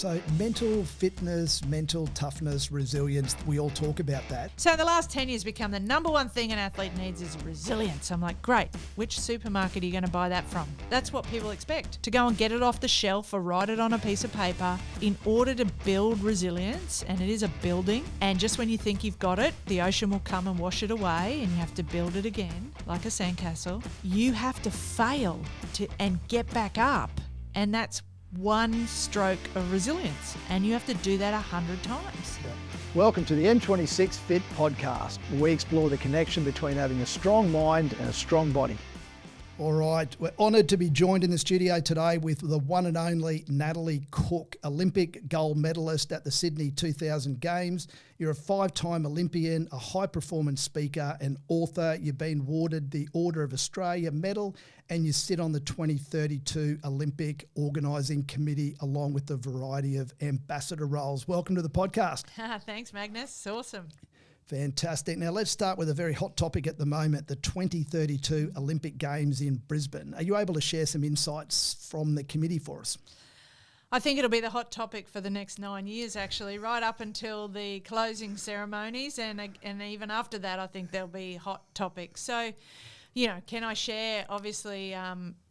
So mental fitness, mental toughness, resilience, we all talk about that. So in the last 10 years become the number one thing an athlete needs is resilience. I'm like, great, which supermarket are you going to buy that from? That's what people expect. To go and get it off the shelf or write it on a piece of paper in order to build resilience, and it is a building, and just when you think you've got it, the ocean will come and wash it away and you have to build it again like a sandcastle. You have to fail and get back up, and that's one stroke of resilience, and you have to do that 100 times. Welcome to the M26 FIT Podcast, where we explore the connection between having a strong mind and a strong body. All right, we're honoured to be joined in the studio today with the one and only Natalie Cook, Olympic gold medalist at the Sydney 2000 Games. You're a 5-time Olympian, a high-performance speaker and author. You've been awarded the Order of Australia medal, and you sit on the 2032 Olympic Organising Committee along with a variety of ambassador roles. Welcome to the podcast. Thanks, Magnus. It's awesome. Fantastic. Now let's start with a very hot topic at the moment, the 2032 Olympic Games in Brisbane. Are you able to share some insights from the committee for us? I think it'll be the hot topic for the next 9 years, actually, right up until the closing ceremonies, and even after that, I think there'll be hot topics. So, you know, can I share? Obviously,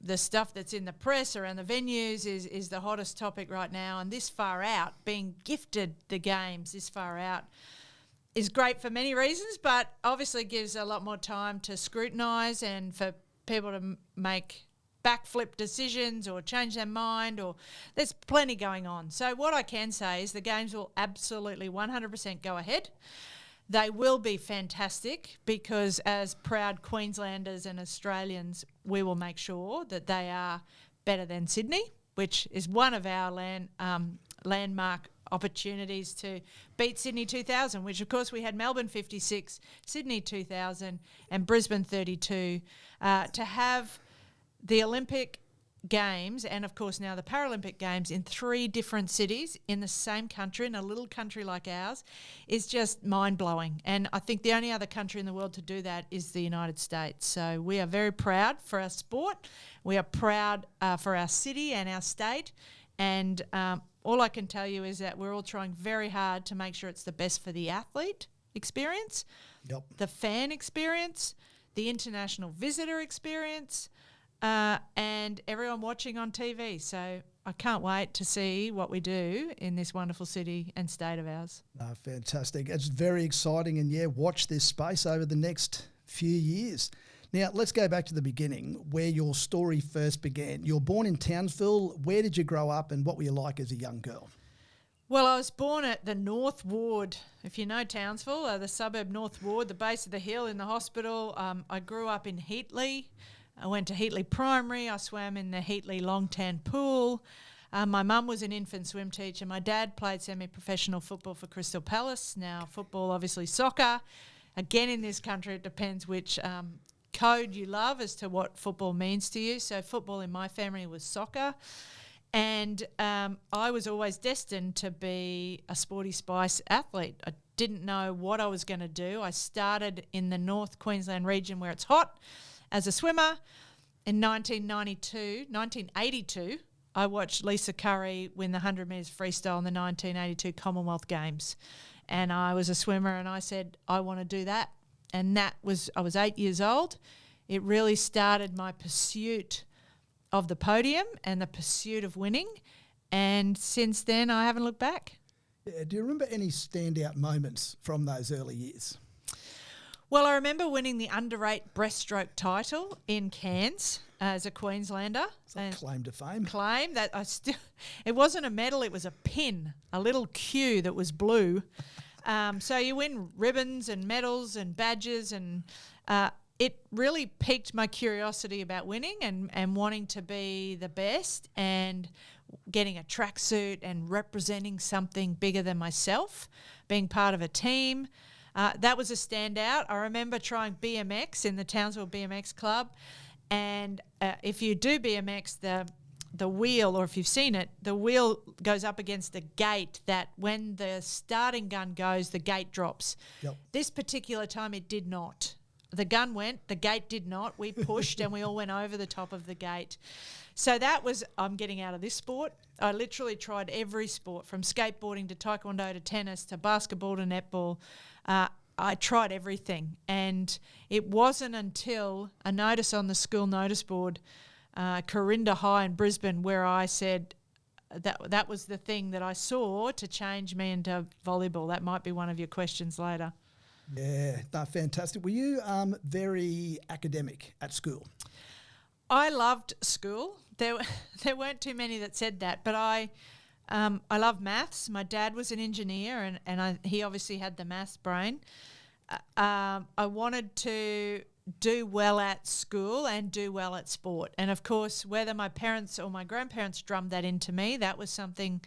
the stuff that's in the press around the venues is the hottest topic right now, and this far out, being gifted the games this far out, is great for many reasons, but obviously gives a lot more time to scrutinise and for people to make backflip decisions or change their mind, or there's plenty going on. So what I can say is the Games will absolutely 100% go ahead. They will be fantastic because as proud Queenslanders and Australians, we will make sure that they are better than Sydney, which is one of our landmark opportunities to beat Sydney 2000, which of course we had Melbourne 56, Sydney 2000 and Brisbane 32. To have the Olympic Games and of course now the Paralympic Games in 3 different cities in the same country, in a little country like ours, is just mind-blowing. And I think the only other country in the world to do that is the United States. So we are very proud for our sport. We are proud for our city and our state. And all I can tell you is that we're all trying very hard to make sure it's the best for the athlete experience, the fan experience, the international visitor experience, and everyone watching on TV. So I can't wait to see what we do in this wonderful city and state of ours. Fantastic. It's very exciting, and watch this space over the next few years. Now, let's go back to the beginning, where your story first began. You were born in Townsville. Where did you grow up and what were you like as a young girl? Well, I was born at the North Ward, if you know Townsville, the suburb North Ward, the base of the hill in the hospital. I grew up in Heatley. I went to Heatley Primary. I swam in the Heatley Long Tan Pool. My mum was an infant swim teacher. My dad played semi-professional football for Crystal Palace. Now, football, obviously soccer. Again, in this country, it depends which code you love as to what football means to you. So football in my family was soccer, and I was always destined to be a sporty spice athlete. I didn't know what I was going to do. I started in the North Queensland region where it's hot as a swimmer. In 1982, I watched Lisa Curry win the 100 metres freestyle in the 1982 Commonwealth Games, and I was a swimmer and I said, I want to do that. And I was 8 years old. It really started my pursuit of the podium and the pursuit of winning. And since then, I haven't looked back. Yeah, do you remember any standout moments from those early years? Well, I remember winning the under-8 breaststroke title in Cairns as a Queenslander. Claim to fame. Claim that it wasn't a medal, it was a pin, a little Q that was blue. So you win ribbons and medals and badges, and it really piqued my curiosity about winning and wanting to be the best and getting a tracksuit and representing something bigger than myself, being part of a team. That was a standout. I remember trying BMX in the Townsville BMX Club, and if you do BMX, the wheel, or if you've seen it, the wheel goes up against a gate that when the starting gun goes, the gate drops. Yep. This particular time it did not. the gun went, the gate did not. We pushed and we all went over the top of the gate. So that was, I'm getting out of this sport. I literally tried every sport, from skateboarding to taekwondo to tennis to basketball to netball. I tried everything. And it wasn't until a notice on the school notice board, Corinda High in Brisbane, where I said that was the thing that I saw to change me into volleyball. That might be one of your questions later. Yeah, no, fantastic. Were you very academic at school? I loved school. There weren't too many that said that, but I love maths. My dad was an engineer, and he obviously had the maths brain. I wanted to do well at school and do well at sport. And, of course, whether my parents or my grandparents drummed that into me, that was something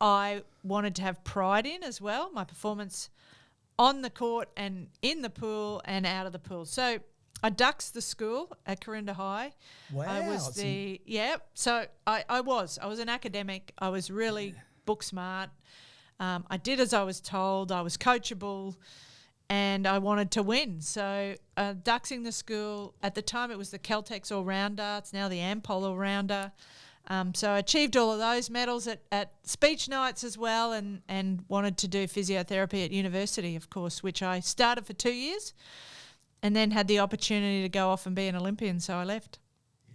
I wanted to have pride in as well, my performance on the court and in the pool and out of the pool. So I duxed the school at Corinda High. Wow. I was so I was an academic. I was really book smart. I did as I was told. I was coachable and I wanted to win. So duxing the school, at the time it was the Caltex All-Rounder. It's now the Ampol All-Rounder. So I achieved all of those medals at speech nights as well, and wanted to do physiotherapy at university, of course, which I started for 2 years and then had the opportunity to go off and be an Olympian, so I left.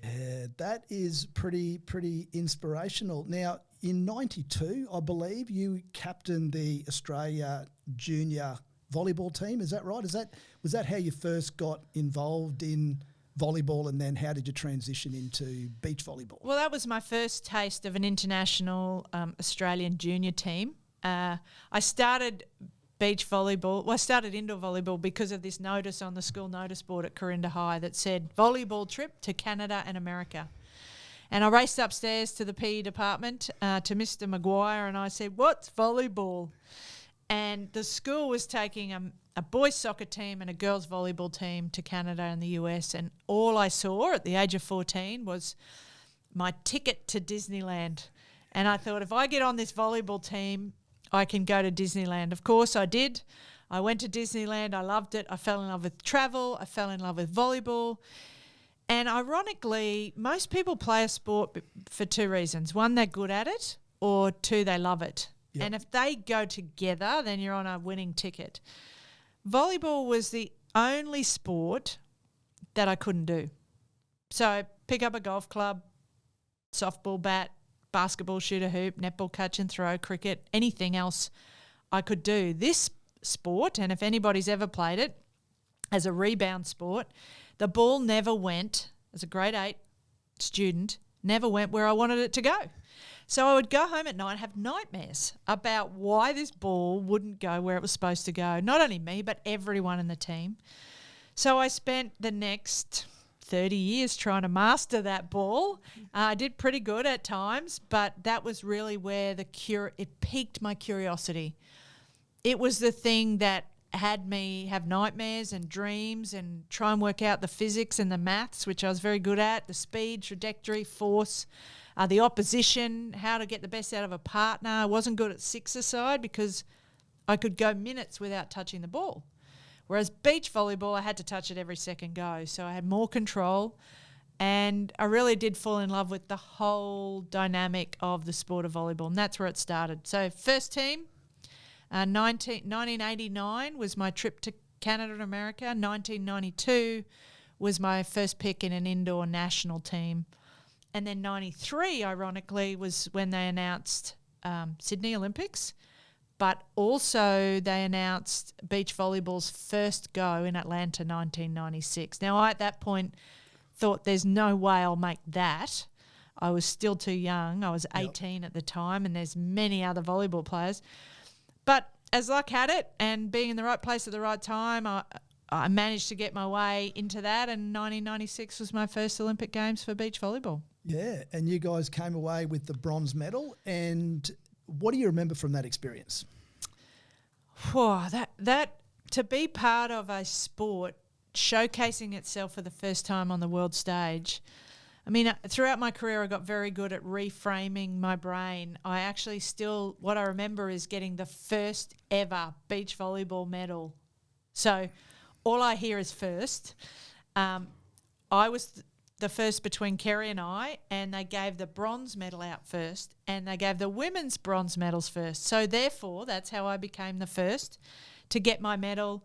Yeah, that is pretty inspirational. Now, in 92, I believe, you captained the Australia junior volleyball team. Is that right? Was that how you first got involved in volleyball, and then how did you transition into beach volleyball? Well, that was my first taste of an international Australian junior team. I started beach volleyball. Well, I started indoor volleyball because of this notice on the school notice board at Corinda High that said volleyball trip to Canada and America. And I raced upstairs to the PE department to Mr. Maguire, and I said, "What's volleyball?" And the school was taking a boys' soccer team and a girls' volleyball team to Canada and the US, and all I saw at the age of 14 was my ticket to Disneyland. And I thought, if I get on this volleyball team, I can go to Disneyland. Of course, I did. I went to Disneyland. I loved it. I fell in love with travel. I fell in love with volleyball. And ironically, most people play a sport for two reasons. One, they're good at it, or two, they love it. Yep. And if they go together, then you're on a winning ticket. Volleyball was the only sport that I couldn't do. So pick up a golf club, softball bat, basketball, shoot a hoop, netball, catch and throw, cricket, anything else I could do. This sport, and if anybody's ever played it, as a rebound sport, the ball never went, as a grade 8 student, never went where I wanted it to go. So I would go home at night and have nightmares about why this ball wouldn't go where it was supposed to go. Not only me, but everyone in the team. So I spent the next 30 years trying to master that ball. I did pretty good at times, but that was really where it piqued my curiosity. It was the thing that had me have nightmares and dreams and try and work out the physics and the maths, which I was very good at, the speed, trajectory, force, the opposition, how to get the best out of a partner. I wasn't good at six-a-side because I could go minutes without touching the ball. Whereas beach volleyball, I had to touch it every second go. So I had more control, and I really did fall in love with the whole dynamic of the sport of volleyball, and that's where it started. So first team, 1989 was my trip to Canada and America. 1992 was my first pick in an indoor national team. And then 93, ironically, was when they announced Sydney Olympics, but also they announced beach volleyball's first go in Atlanta 1996. Now, I at that point thought there's no way I'll make that. I was still too young. I was 18 at the time, and there's many other volleyball players. But as luck had it, and being in the right place at the right time, I managed to get my way into that, and 1996 was my first Olympic Games for beach volleyball. Yeah, and you guys came away with the bronze medal. And what do you remember from that experience? Whoa, that to be part of a sport showcasing itself for the first time on the world stage. I mean, throughout my career, I got very good at reframing my brain. I actually still, what I remember is getting the first ever beach volleyball medal. So all I hear is first. I was the first between Kerry and I, and they gave the bronze medal out first, and they gave the women's bronze medals first. So therefore, that's how I became the first to get my medal,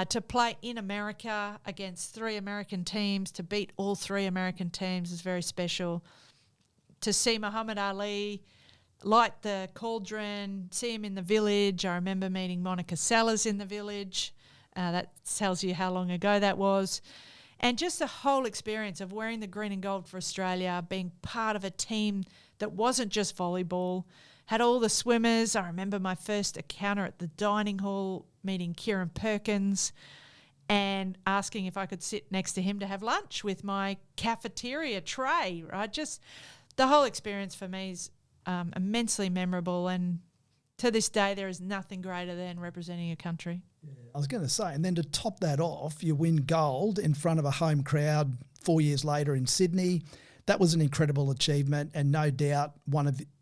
to play in America against 3 American teams, to beat all 3 American teams is very special. To see Muhammad Ali light the cauldron, see him in the village. I remember meeting Monica Sellers in the village. That tells you how long ago that was. And just the whole experience of wearing the green and gold for Australia, being part of a team that wasn't just volleyball, had all the swimmers. I remember my first encounter at the dining hall, meeting Kieran Perkins and asking if I could sit next to him to have lunch with my cafeteria tray, right? Just the whole experience for me is immensely memorable, and to this day there is nothing greater than representing your country. Yeah, I was going to say, and then to top that off, you win gold in front of a home crowd 4 years later in Sydney. That was an incredible achievement, and no doubt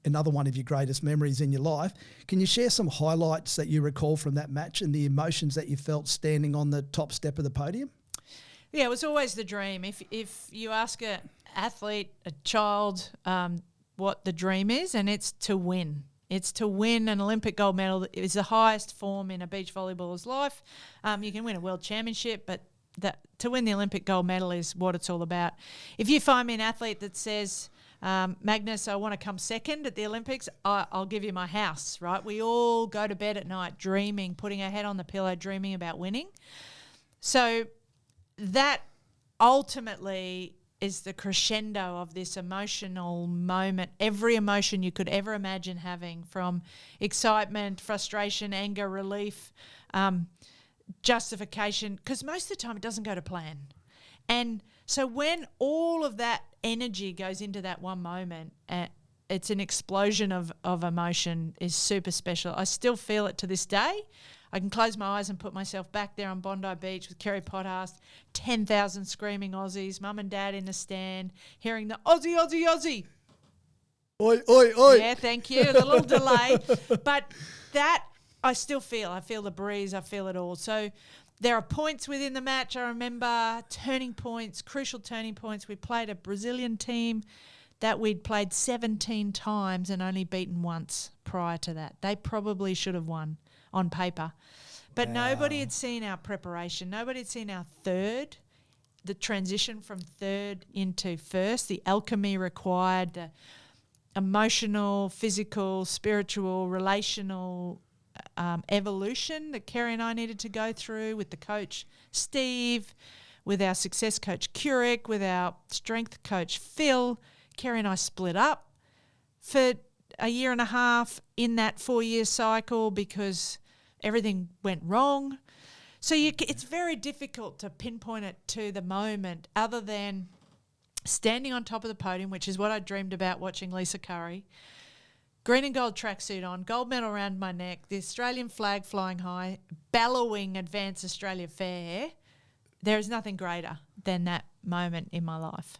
another one of your greatest memories in your life. Can you share some highlights that you recall from that match and the emotions that you felt standing on the top step of the podium? Yeah, it was always the dream. If you ask an athlete, a child, what the dream is, and it's to win. It's to win an Olympic gold medal. It is the highest form in a beach volleyballer's life. You can win a world championship, but to win the Olympic gold medal is what it's all about. If you find me an athlete that says, Magnus, I want to come second at the Olympics, I'll give you my house, right? We all go to bed at night dreaming, putting our head on the pillow, dreaming about winning. So that ultimately is the crescendo of this emotional moment, every emotion you could ever imagine having, from excitement, frustration, anger, relief, justification, because most of the time it doesn't go to plan. And so when all of that energy goes into that one moment, it's an explosion of emotion, is super special. I still feel it to this day. I can close my eyes and put myself back there on Bondi Beach with Kerry Pothast, 10,000 screaming Aussies, mum and dad in the stand, hearing the Aussie, Aussie, Aussie. Oi, oi, oi. Yeah, thank you. A little delay. But that I still feel. I feel the breeze. I feel it all. So there are points within the match. I remember turning points, crucial turning points. We played a Brazilian team that we'd played 17 times and only beaten once prior to that. They probably should have won on paper. But nobody had seen our preparation. Nobody had seen our third, the transition from third into first, the alchemy required, the emotional, physical, spiritual, relational evolution that Kerry and I needed to go through with the coach Steve, with our success coach Curick, with our strength coach Phil. Kerry and I split up for a year and a half in that 4-year cycle because everything went wrong. So it's very difficult to pinpoint it to the moment other than standing on top of the podium, which is what I dreamed about watching Lisa Curry, green and gold tracksuit on, gold medal around my neck, the Australian flag flying high, bellowing Advance Australia Fair. There is nothing greater than that moment in my life.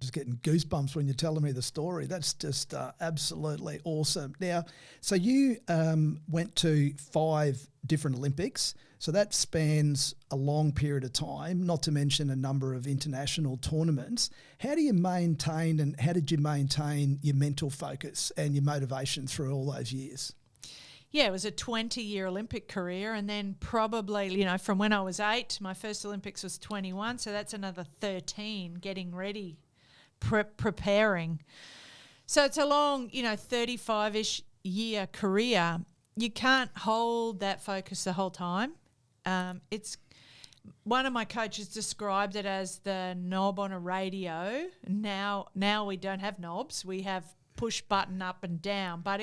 Just getting goosebumps when you're telling me the story. That's just absolutely awesome. Now, so you went to 5 different Olympics, so that spans a long period of time, not to mention a number of international tournaments. How do you maintain, and how did you maintain your mental focus and your motivation through all those years? Yeah, it was a 20-year Olympic career, and then probably, from when I was 8, my first Olympics was 21, so that's another 13 getting ready, preparing. So it's a long, 35-ish year career. You can't hold that focus the whole time. It's one of my coaches described it as the knob on a radio. Now we don't have knobs. We have push button up and down. But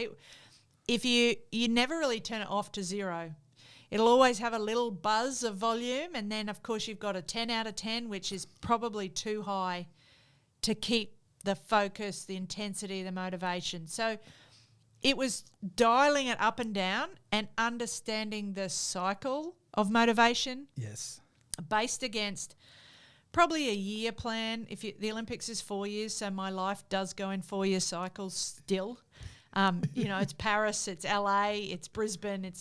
if you never really turn it off to 0. It'll always have a little buzz of volume, and then, of course, you've got a 10 out of 10, which is probably too high to keep the focus, the intensity, the motivation. So it was dialing it up and down and understanding the cycle of motivation. Yes. Based against probably a year plan. The Olympics is 4 years, so my life does go in 4-year cycles still. It's Paris, it's LA, it's Brisbane,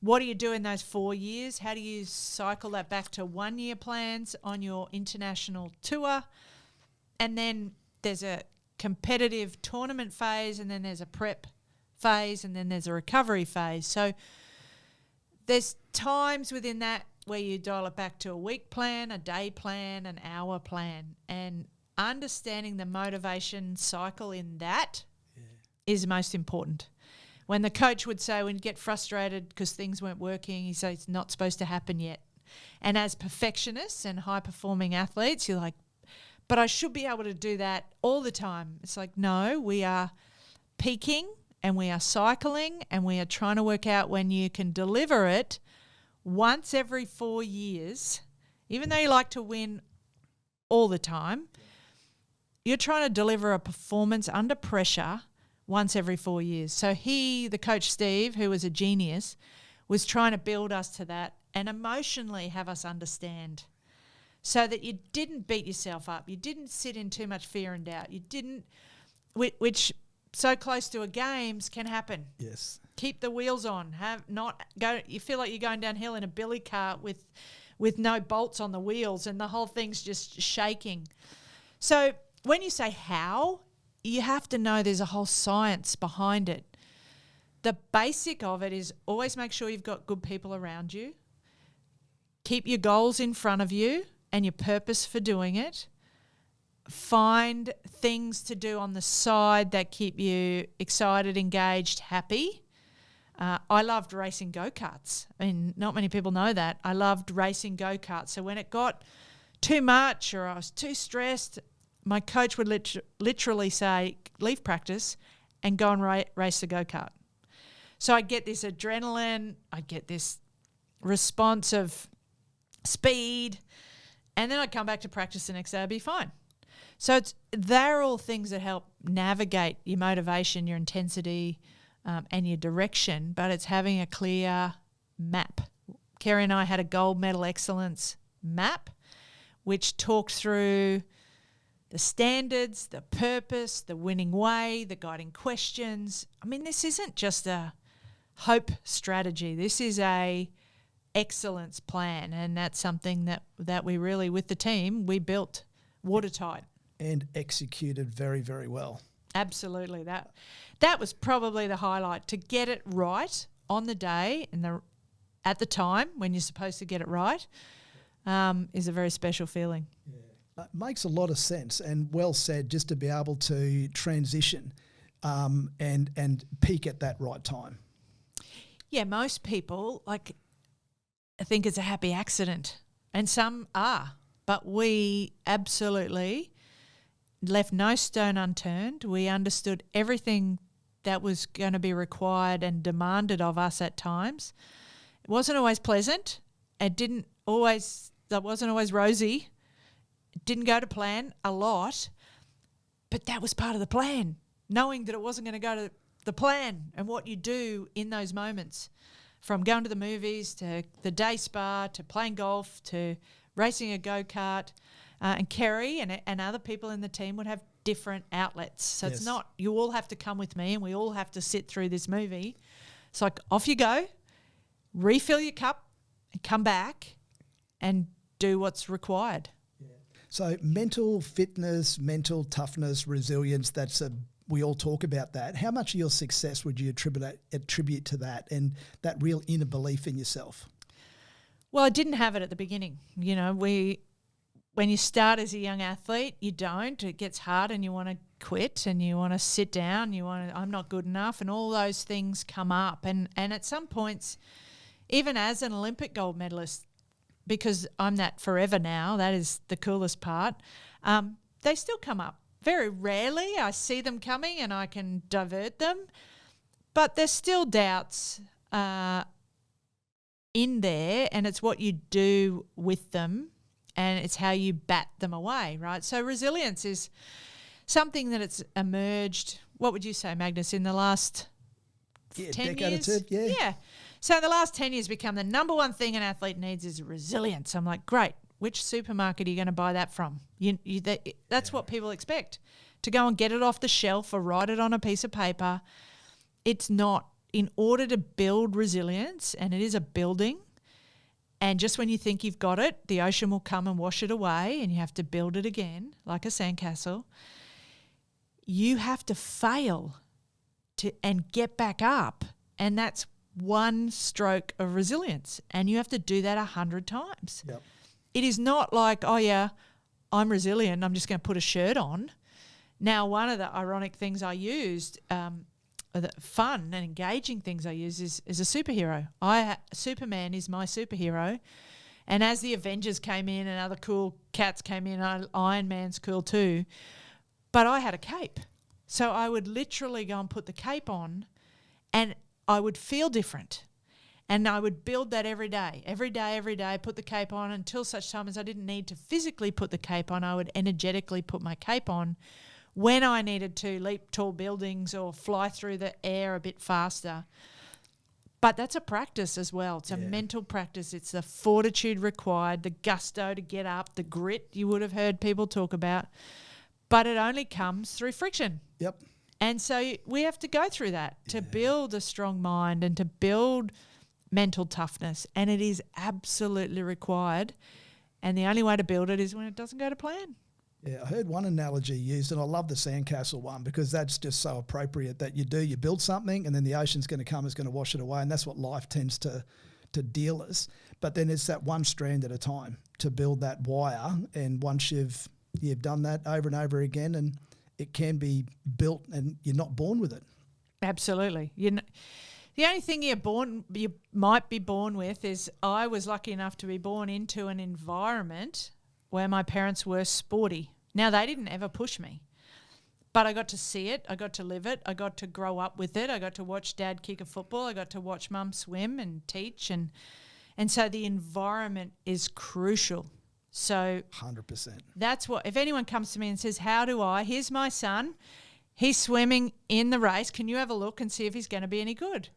what do you do in those 4 years? How do you cycle that back to 1 year plans on your international tour? And then there's a competitive tournament phase, and then there's a prep phase, and then there's a recovery phase. So there's times within that where you dial it back to a week plan, a day plan, an hour plan, and understanding the motivation cycle in that is most important. When the coach would say, when you get frustrated because things weren't working, he says it's not supposed to happen yet. And as perfectionists and high-performing athletes, you're like, but I should be able to do that all the time. It's like, no, we are peaking and we are cycling and we are trying to work out when you can deliver it once every 4 years. Even though you like to win all the time, you're trying to deliver a performance under pressure once every 4 years. So the coach Steve, who was a genius, was trying to build us to that and emotionally have us understand so that you didn't beat yourself up. You didn't sit in too much fear and doubt. You didn't, which so close to a games can happen. Yes. Keep the wheels on. You feel like you're going downhill in a billy cart with no bolts on the wheels and the whole thing's just shaking. So when you say how, you have to know there's a whole science behind it. The basic of it is always make sure you've got good people around you. Keep your goals in front of you and your purpose for doing it. Find things to do on the side that keep you excited, engaged, happy. I loved racing go-karts. I mean, not many people know that. I loved racing go-karts. So when it got too much or I was too stressed, my coach would literally say, leave practice and go and race the go-kart. So I get this adrenaline, I get this response of speed, and then I'd come back to practice the next day, I'd be fine. So they're all things that help navigate your motivation, your intensity, and your direction, but it's having a clear map. Kerry and I had a gold medal excellence map, which talked through the standards, the purpose, the winning way, the guiding questions. I mean, this isn't just a hope strategy. This is a excellence plan, and that's something that we really, with the team, we built watertight. And executed very, very well. Absolutely. That was probably the highlight, to get it right on the day and at the time when you're supposed to get it right is a very special feeling. Yeah. It makes a lot of sense and well said, just to be able to transition and peak at that right time. Yeah, most people think it's a happy accident, and some are, but we absolutely left no stone unturned. We understood everything that was going to be required and demanded of us at times. It wasn't always pleasant. That wasn't always rosy. It didn't go to plan a lot, but that was part of the plan, knowing that it wasn't going to go to the plan and what you do in those moments, from going to the movies to the day spa to playing golf to racing a go-kart. And Kerry and other people in the team would have different outlets. So It's not, you all have to come with me and we all have to sit through this movie. It's like, off you go, refill your cup and come back and do what's required. Yeah. So mental fitness, mental toughness, resilience, we all talk about that. How much of your success would you attribute to that and that real inner belief in yourself? Well, I didn't have it at the beginning. When you start as a young athlete, you don't. It gets hard and you want to quit and you want to sit down. I'm not good enough, and all those things come up. And at some points, even as an Olympic gold medalist, because I'm that forever now, that is the coolest part, they still come up. Very rarely I see them coming and I can divert them, but there's still doubts in there, and it's what you do with them. And it's how you bat them away, right? So resilience is something that it's emerged, what would you say, Magnus, in the last 10 years? Yeah. So in the last 10 years become the number one thing an athlete needs is resilience. I'm like, great, which supermarket are you going to buy that from? That's what people expect, to go and get it off the shelf or write it on a piece of paper it's not. In order to build resilience, and it is a building, and just when you think you've got it, the ocean will come and wash it away and you have to build it again like a sandcastle. You have to fail and get back up, and that's one stroke of resilience, and you have to do that 100 times. Yep. It is not like, oh yeah, I'm resilient, I'm just going to put a shirt on. Now, one of the ironic things I used, the fun and engaging things I use is a superhero. Superman is my superhero, and as the Avengers came in and other cool cats came in, Iron Man's cool too, but I had a cape. So I would literally go and put the cape on, and I would feel different. And I would build that every day, put the cape on until such time as I didn't need to physically put the cape on. I would energetically put my cape on when I needed to leap tall buildings or fly through the air a bit faster. But that's a practice as well. It's a mental practice. It's the fortitude required, the gusto to get up, the grit you would have heard people talk about. But it only comes through friction. Yep. And so we have to go through that to build a strong mind and to build mental toughness. And it is absolutely required. And the only way to build it is when it doesn't go to plan. Yeah, I heard one analogy used, and I love the sandcastle one because that's just so appropriate that you build something and then the ocean's going to come, it's going to wash it away, and that's what life tends to deal us. But then it's that one strand at a time to build that wire, and once you've done that over and over again, and it can be built and you're not born with it. Absolutely. The only thing you might be born with is I was lucky enough to be born into an environment where my parents were sporty. Now, they didn't ever push me, but I got to see it. I got to live it. I got to grow up with it. I got to watch Dad kick a football. I got to watch Mum swim and teach. And so the environment is crucial. So 100%. That's what, if anyone comes to me and says, here's my son, he's swimming in the race. Can you have a look and see if he's going to be any good?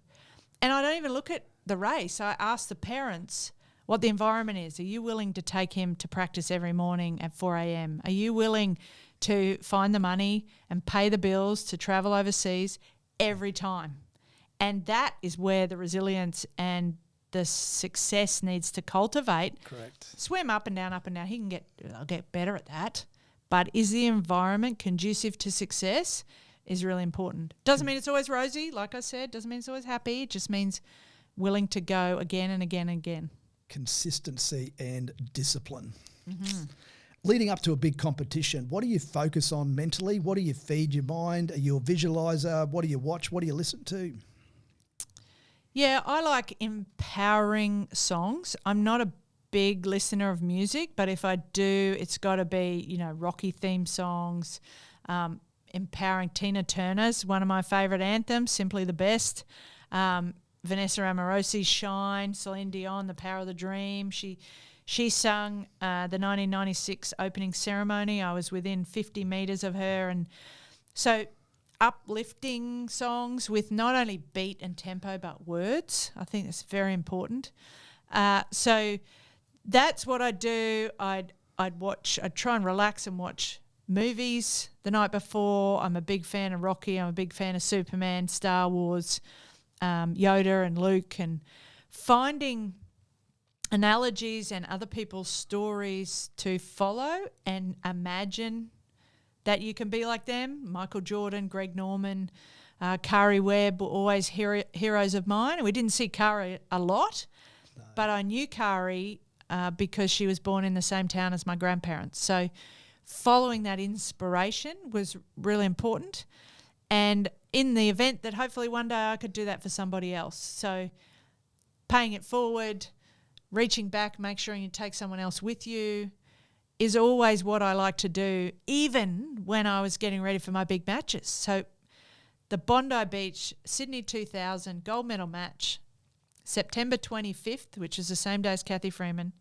And I don't even look at the race. I ask the parents what the environment is. Are you willing to take him to practice every morning at 4 a.m.? Are you willing to find the money and pay the bills to travel overseas every time? And that is where the resilience and the success needs to cultivate. Correct. Swim up and down. I'll get better at that. But is the environment conducive to success is really important. Doesn't mean it's always rosy, like I said. Doesn't mean it's always happy. It just means willing to go again and again and again. Consistency and discipline. Mm-hmm. Leading up to a big competition, what do you focus on mentally? What do you feed your mind? Are you a visualizer? What do you watch? What do you listen to? Yeah, I like empowering songs. I'm not a big listener of music, but if I do, it's got to be, Rocky theme songs, empowering. Tina Turner's one of my favourite anthems, Simply the Best. Vanessa Amorosi's Shine, Celine Dion, The Power of the Dream. She sung the 1996 opening ceremony. I was within 50 metres of her. And so uplifting songs with not only beat and tempo but words. I think that's very important. So that's what I do. I'd try and relax and watch movies the night before. I'm a big fan of Rocky. I'm a big fan of Superman, Star Wars, Yoda and Luke, and finding analogies and other people's stories to follow and imagine that you can be like them. Michael Jordan, Greg Norman, Kari Webb were always heroes of mine. And we didn't see Kari a lot, but I knew Kari because she was born in the same town as my grandparents. So following that inspiration was really important. And in the event that hopefully one day I could do that for somebody else. So paying it forward, reaching back, make sure you take someone else with you is always what I like to do, even when I was getting ready for my big matches. So the Bondi Beach, Sydney 2000 gold medal match, September 25th, which is the same day as Kathy Freeman.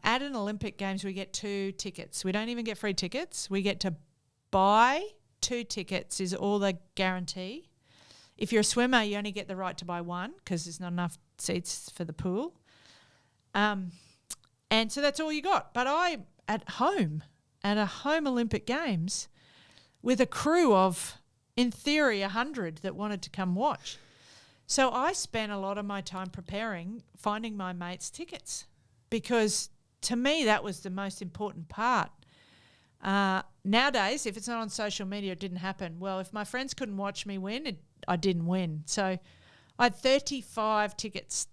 At an Olympic Games, we get 2 tickets. We don't even get free tickets. We get to buy 2 tickets is all they guarantee. If you're a swimmer, you only get the right to buy 1 because there's not enough seats for the pool. And so that's all you got. But I, at a home Olympic Games, with a crew of in theory 100 that wanted to come watch. So I spent a lot of my time preparing, finding my mates tickets, because to me that was the most important part. Nowadays, if it's not on social media, it didn't happen. Well, if my friends couldn't watch me win, I didn't win. So I had 35 tickets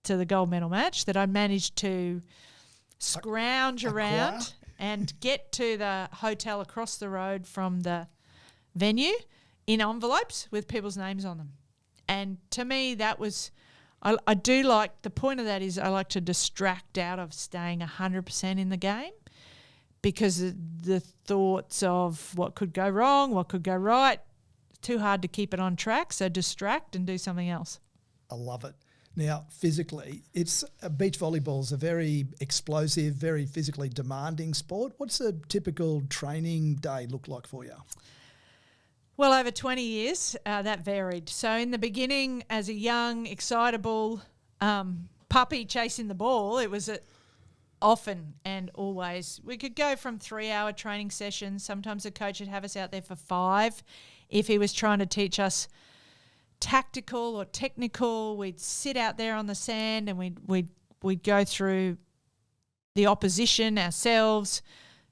to the gold medal match that I managed to scrounge around and get to the hotel across the road from the venue in envelopes with people's names on them. And to me, that was, I do like, the point of that is I like to distract out of staying 100% in the game, because the thoughts of what could go wrong, what could go right, it's too hard to keep it on track, so distract and do something else. I love it. Now, physically, beach volleyball is a very explosive, very physically demanding sport. What's a typical training day look like for you? Well, over 20 years, that varied. So in the beginning, as a young, excitable puppy chasing the ball, it was often and always. We could go from 3-hour training sessions. Sometimes the coach would have us out there for 5 if he was trying to teach us tactical or technical. We'd sit out there on the sand and we'd go through the opposition ourselves,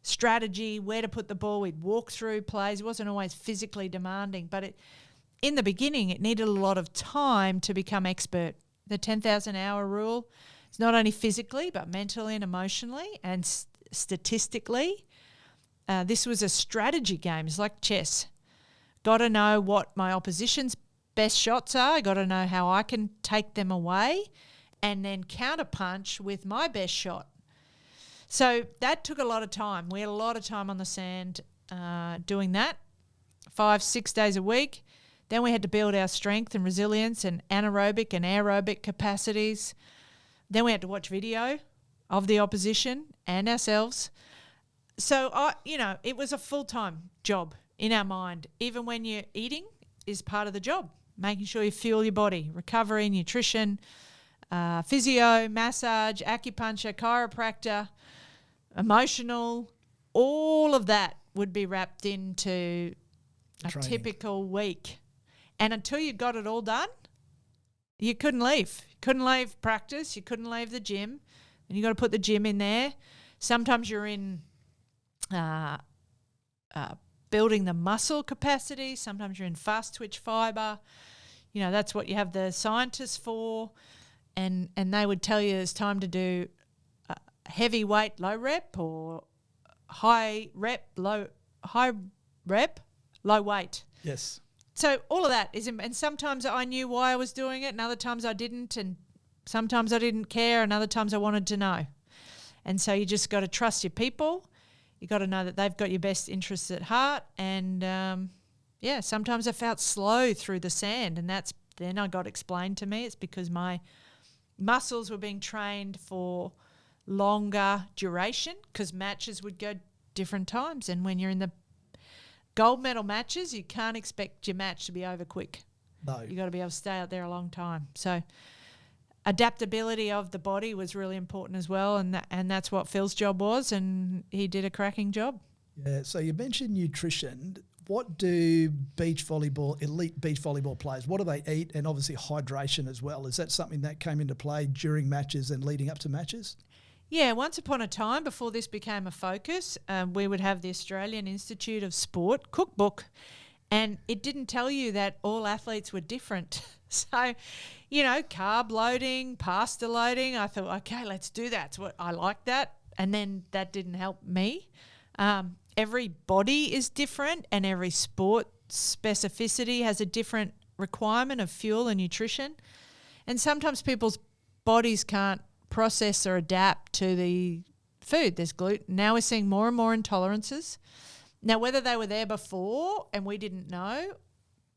strategy, where to put the ball. We'd walk through plays. It wasn't always physically demanding, but in the beginning it needed a lot of time to become expert. The 10,000 hour rule is not only physically but mentally and emotionally and statistically. This was a strategy game. It's like chess. Got to know what my opposition's best shots are. I got to know how I can take them away and then counterpunch with my best shot. So that took a lot of time. We had a lot of time on the sand doing that, 5-6 days a week. Then we had to build our strength and resilience and anaerobic and aerobic capacities. Then we had to watch video of the opposition and ourselves. So, it was a full-time job in our mind. Even when you're eating is part of the job, making sure you fuel your body, recovery, nutrition, physio, massage, acupuncture, chiropractor, emotional, all of that would be wrapped into a typical week. And until you got it all done, you couldn't leave. You couldn't leave practice. You couldn't leave the gym. And you got to put the gym in there. Sometimes you're in building the muscle capacity. Sometimes you're in fast twitch fibre. That's what you have the scientists for. And they would tell you it's time to do heavy weight, low rep, or high rep, low weight. Yes. So all of that is, and sometimes I knew why I was doing it, and other times I didn't, and sometimes I didn't care, and other times I wanted to know. And so you just got to trust your people. You got to know that they've got your best interests at heart. And sometimes I felt slow through the sand, and then I got explained to me it's because my muscles were being trained for longer duration, because matches would go different times, and when you're in the gold medal matches, you can't expect your match to be over quick. No. You got to be able to stay out there a long time. So adaptability of the body was really important as well, and that's what Phil's job was, and he did a cracking job. Yeah. So you mentioned nutrition. What do elite beach volleyball players, what do they eat? And obviously hydration as well. Is that something that came into play during matches and leading up to matches? Yeah, once upon a time, before this became a focus, we would have the Australian Institute of Sport cookbook, and it didn't tell you that all athletes were different. So, carb loading, pasta loading, I thought, okay, let's do that. I like that. And then that didn't help me. Every body is different, and every sport specificity has a different requirement of fuel and nutrition. And sometimes people's bodies can't process or adapt to the food. There's gluten. Now we're seeing more and more intolerances. Now, whether they were there before and we didn't know,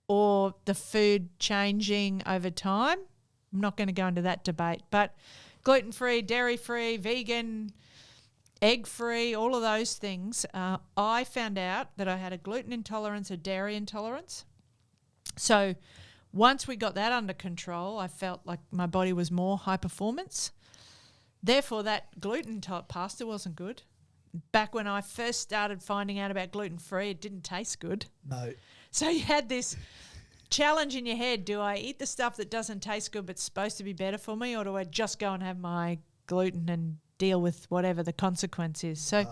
or the food changing over time, I'm not going to go into that debate. But gluten-free, dairy-free, vegan, egg-free, all of those things, I found out that I had a gluten intolerance, a dairy intolerance. So once we got that under control, I felt like my body was more high performance. Therefore, that gluten pasta wasn't good. Back when I first started finding out about gluten-free, it didn't taste good. No. So you had this challenge in your head. Do I eat the stuff that doesn't taste good but's supposed to be better for me, or do I just go and have my gluten and deal with whatever the consequence is? So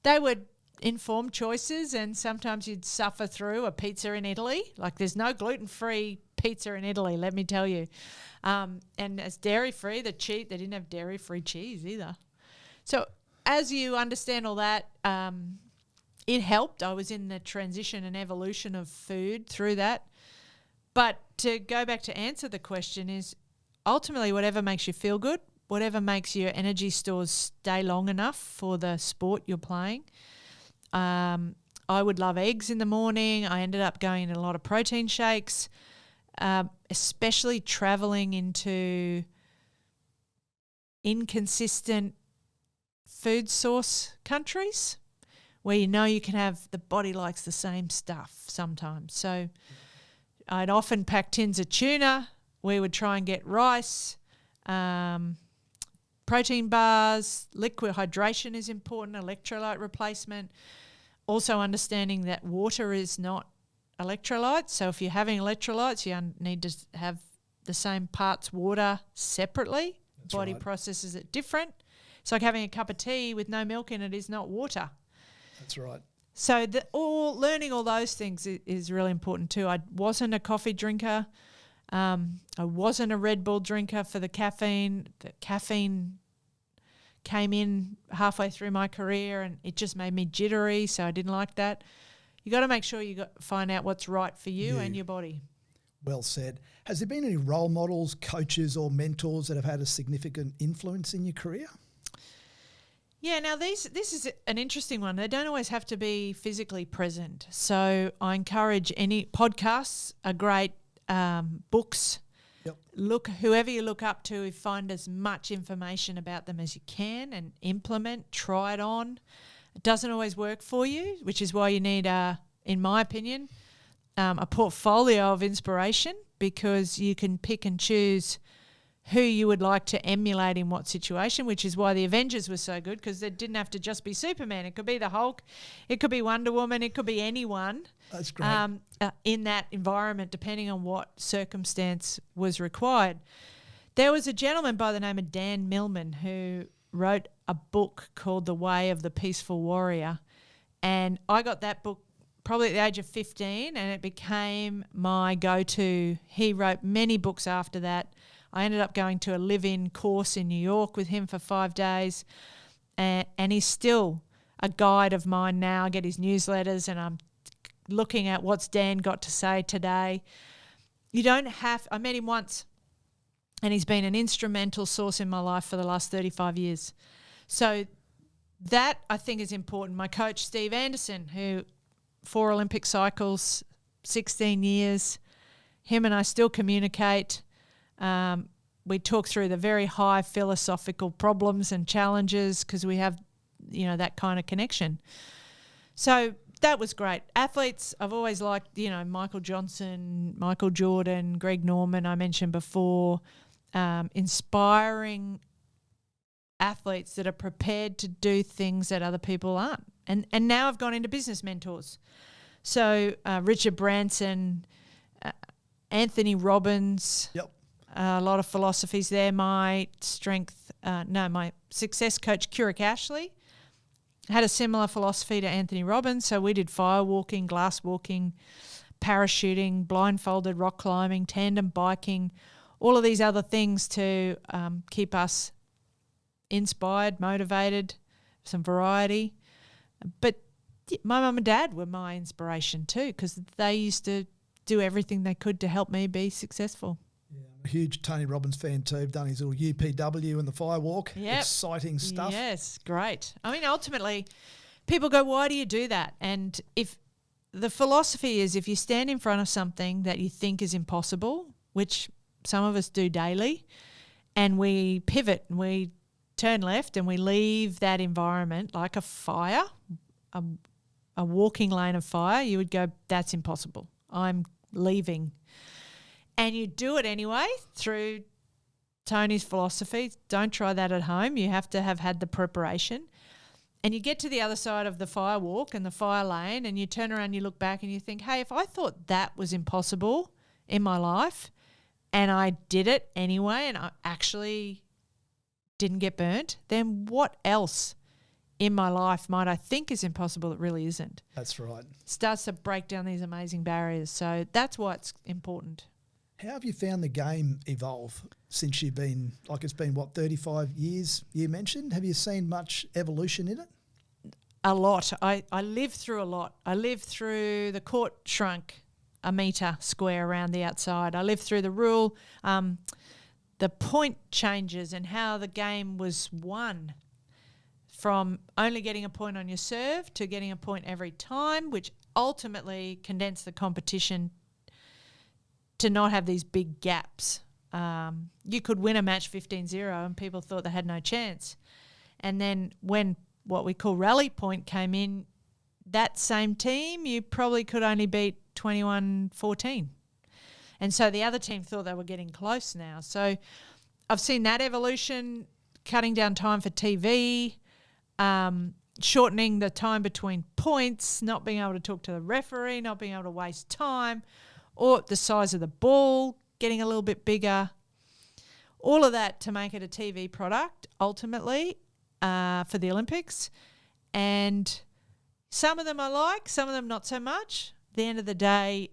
they would informed choices, and sometimes you'd suffer through a pizza in Italy. Like, there's no gluten-free pizza in Italy, let me tell you. And as dairy-free, they didn't have dairy-free cheese either. So as you understand all that, it helped. I was in the transition and evolution of food through that. But to go back to answer the question is, ultimately, whatever makes you feel good, whatever makes your energy stores stay long enough for the sport you're playing. I would love eggs in the morning. I ended up going in a lot of protein shakes, especially travelling into inconsistent food source countries where you know you can have, the body likes the same stuff sometimes. So I'd often pack tins of tuna. We would try and get rice, protein bars, liquid hydration is important, electrolyte replacement. Also understanding that water is not electrolytes. So if you're having electrolytes, you need to have the same parts water separately. That's Body right. Processes it different. It's like having a cup of tea with no milk in it is not water. That's right. So learning all those things is really important too. I wasn't a coffee drinker. I wasn't a Red Bull drinker for the caffeine. The caffeine came in halfway through my career and it just made me jittery, so I didn't like that. You got to make sure find out what's right for you and your body. Well said. Has there been any role models, coaches or mentors that have had a significant influence in your career? Yeah, now this is an interesting one. They don't always have to be physically present. So I encourage any podcasts are great, books. Yep. Whoever you look up to, find as much information about them as you can and implement, try it on. It doesn't always work for you, which is why you need, in my opinion, a portfolio of inspiration, because you can pick and choose who you would like to emulate in what situation, which is why the Avengers were so good, because it didn't have to just be Superman. It could be the Hulk, it could be Wonder Woman, it could be anyone. That's great. In that environment, depending on what circumstance was required. There was a gentleman by the name of Dan Millman who wrote a book called The Way of the Peaceful Warrior, and I got that book probably at the age of 15 and it became my go-to. He wrote many books after that. I ended up going to a live-in course in New York with him for 5 days, and he's still a guide of mine now. I get his newsletters and I'm looking at what's Dan got to say today. I met him once and he's been an instrumental source in my life for the last 35 years. So that I think is important. My coach, Steve Anderson, who 4 Olympic cycles, 16 years, him and I still communicate. We talk through the very high philosophical problems and challenges because we have, that kind of connection. So that was great. Athletes, I've always liked, Michael Johnson, Michael Jordan, Greg Norman, I mentioned before, inspiring athletes that are prepared to do things that other people aren't. And now I've gone into business mentors. So Richard Branson, Anthony Robbins. Yep. A lot of philosophies there. My success coach, Keurig Ashley, had a similar philosophy to Anthony Robbins. So we did fire walking, glass walking, parachuting, blindfolded rock climbing, tandem biking, all of these other things to keep us inspired, motivated, some variety. But my mum and dad were my inspiration too, because they used to do everything they could to help me be successful. Yeah, I'm a huge Tony Robbins fan too. I've done his little UPW and the fire walk. Yep. Exciting stuff. Yes, great. I mean, ultimately, people go, why do you do that? And if the philosophy is, if you stand in front of something that you think is impossible, which some of us do daily, and we pivot and we turn left and we leave that environment like a fire, a walking lane of fire, you would go, that's impossible. I'm leaving. And you do it anyway through Tony's philosophy. Don't try that at home. You have to have had the preparation. And you get to the other side of the firewalk and the fire lane, and you turn around, you look back and you think, hey, if I thought that was impossible in my life and I did it anyway and I actually didn't get burnt, then what else in my life might I think is impossible that really isn't? That's right. Starts to break down these amazing barriers. So that's why it's important. How have you found the game evolve since you've been, like it's been, 35 years you mentioned? Have you seen much evolution in it? A lot. I lived through a lot. I lived through the court shrunk a metre square around the outside. I lived through the rule, the point changes and how the game was won, from only getting a point on your serve to getting a point every time, which ultimately condensed the competition to not have these big gaps. You could win a match 15-0 and people thought they had no chance. And then when what we call rally point came in, that same team, you probably could only beat 21-14. And so the other team thought they were getting close now. So I've seen that evolution, cutting down time for TV, shortening the time between points, not being able to talk to the referee, not being able to waste time, or the size of the ball getting a little bit bigger. All of that to make it a TV product ultimately for the Olympics. And some of them I like, some of them not so much. At the end of the day,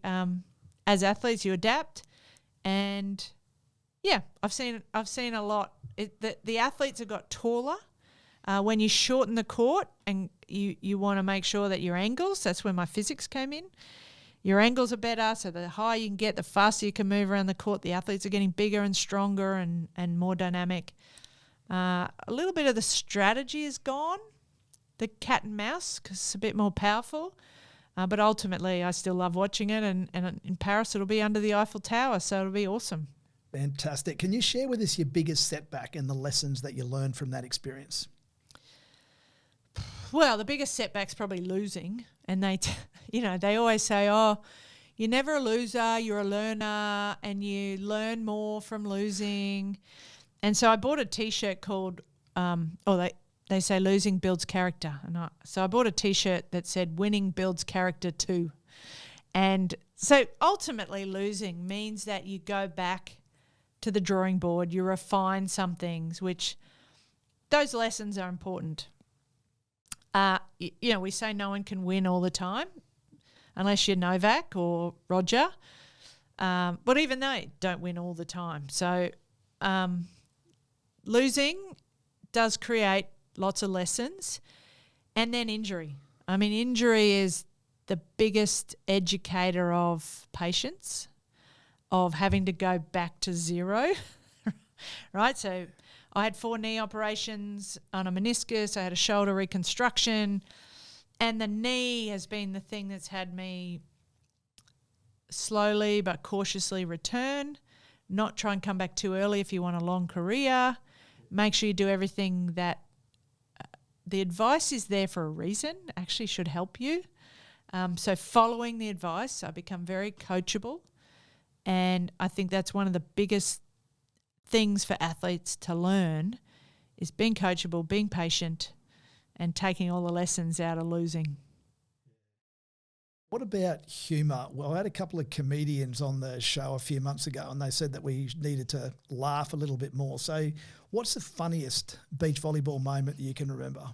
as athletes, you adapt. And yeah, I've seen a lot. The athletes have got taller. When you shorten the court and you want to make sure that your angles, that's where my physics came in. Your angles are better, so the higher you can get, the faster you can move around the court. The athletes are getting bigger and stronger and more dynamic. A little bit of the strategy is gone, the cat and mouse, because it's a bit more powerful. But ultimately, I still love watching it, and in Paris it'll be under the Eiffel Tower, so it'll be awesome. Fantastic. Can you share with us your biggest setback and the lessons that you learned from that experience? Well, the biggest setback's probably losing, and they always say, "Oh, you're never a loser, you're a learner, and you learn more from losing." And so I bought a T-shirt called, they say losing builds character, so I bought a T-shirt that said "Winning builds character too," and so ultimately losing means that you go back to the drawing board, you refine some things, which those lessons are important. We say no one can win all the time unless you're Novak or Roger, but even they don't win all the time. So losing does create lots of lessons, and then injury. I mean, injury is the biggest educator of patience, of having to go back to zero, right? So I had 4 knee operations on a meniscus. I had a shoulder reconstruction, and the knee has been the thing that's had me slowly but cautiously return, not try and come back too early if you want a long career. Make sure you do everything that the advice is there for a reason, actually should help you. So following the advice, I become very coachable, and I think that's one of the biggest things for athletes to learn is being coachable, being patient, and taking all the lessons out of losing. What about humour? Well, I had a couple of comedians on the show a few months ago, and they said that we needed to laugh a little bit more. So what's the funniest beach volleyball moment that you can remember?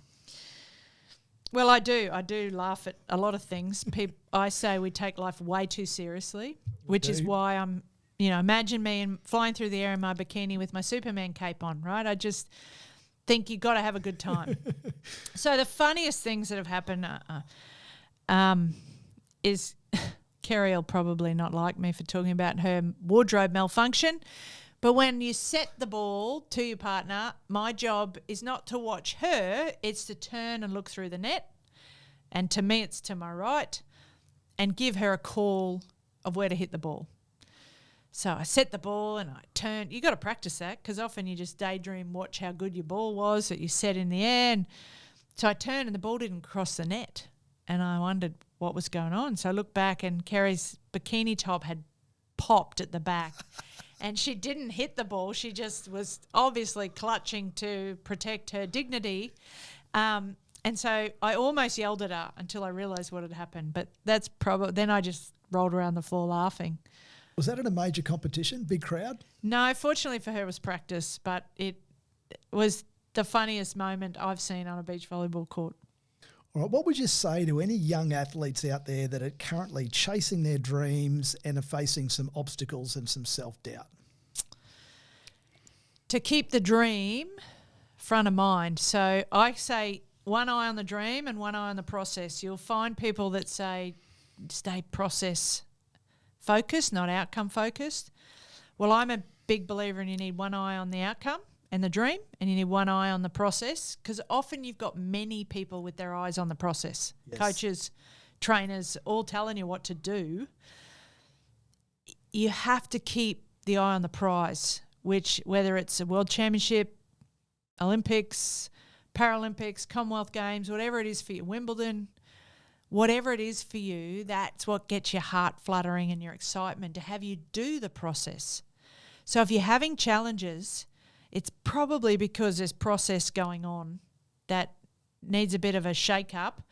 Well, I do laugh at a lot of things. I say we take life way too seriously, which is why I'm, imagine me flying through the air in my bikini with my Superman cape on, right? I just think you got to have a good time. So the funniest things that have happened is Kerry will probably not like me for talking about her wardrobe malfunction, but when you set the ball to your partner, my job is not to watch her, it's to turn and look through the net, and to me it's to my right, and give her a call of where to hit the ball. So I set the ball and I turn. You got to practice that, because often you just daydream, watch how good your ball was that you set in the air. And so I turned and the ball didn't cross the net, and I wondered what was going on. So I looked back and Kerry's bikini top had popped at the back, and she didn't hit the ball. She just was obviously clutching to protect her dignity. And so I almost yelled at her until I realised what had happened. But that's probably, then I just rolled around the floor laughing. Was that at a major competition, big crowd? No, fortunately for her it was practice, but it was the funniest moment I've seen on a beach volleyball court. All right, what would you say to any young athletes out there that are currently chasing their dreams and are facing some obstacles and some self-doubt? To keep the dream front of mind. So I say one eye on the dream and one eye on the process. You'll find people that say stay process focused, not outcome focused. Well, I'm a big believer in you need one eye on the outcome and the dream, and you need one eye on the process, because often you've got many people with their eyes on the process. Yes. Coaches, trainers, all telling you what to do. You have to keep the eye on the prize, which whether it's a World Championship, Olympics, Paralympics, Commonwealth Games, whatever it is for you, Wimbledon, whatever it is for you, that's what gets your heart fluttering and your excitement to have you do the process. So if you're having challenges, it's probably because there's process going on that needs a bit of a shake-up.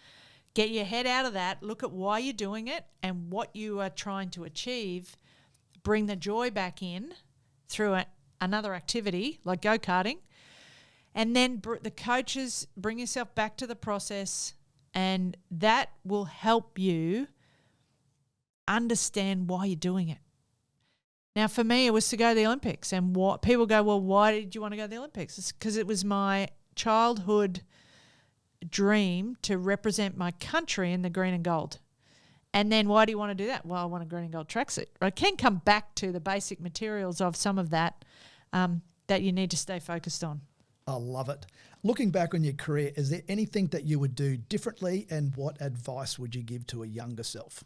Get your head out of that, look at why you're doing it and what you are trying to achieve. Bring the joy back in through another activity like go-karting. And then the coaches, bring yourself back to the process, and that will help you understand why you're doing it. Now, for me, it was to go to the Olympics. And what people go, well, why did you want to go to the Olympics? It's because it was my childhood dream to represent my country in the green and gold. And then why do you want to do that? Well, I want a green and gold tracksuit. I can come back to the basic materials of some of that that you need to stay focused on. I love it. Looking back on your career, is there anything that you would do differently, and what advice would you give to a younger self?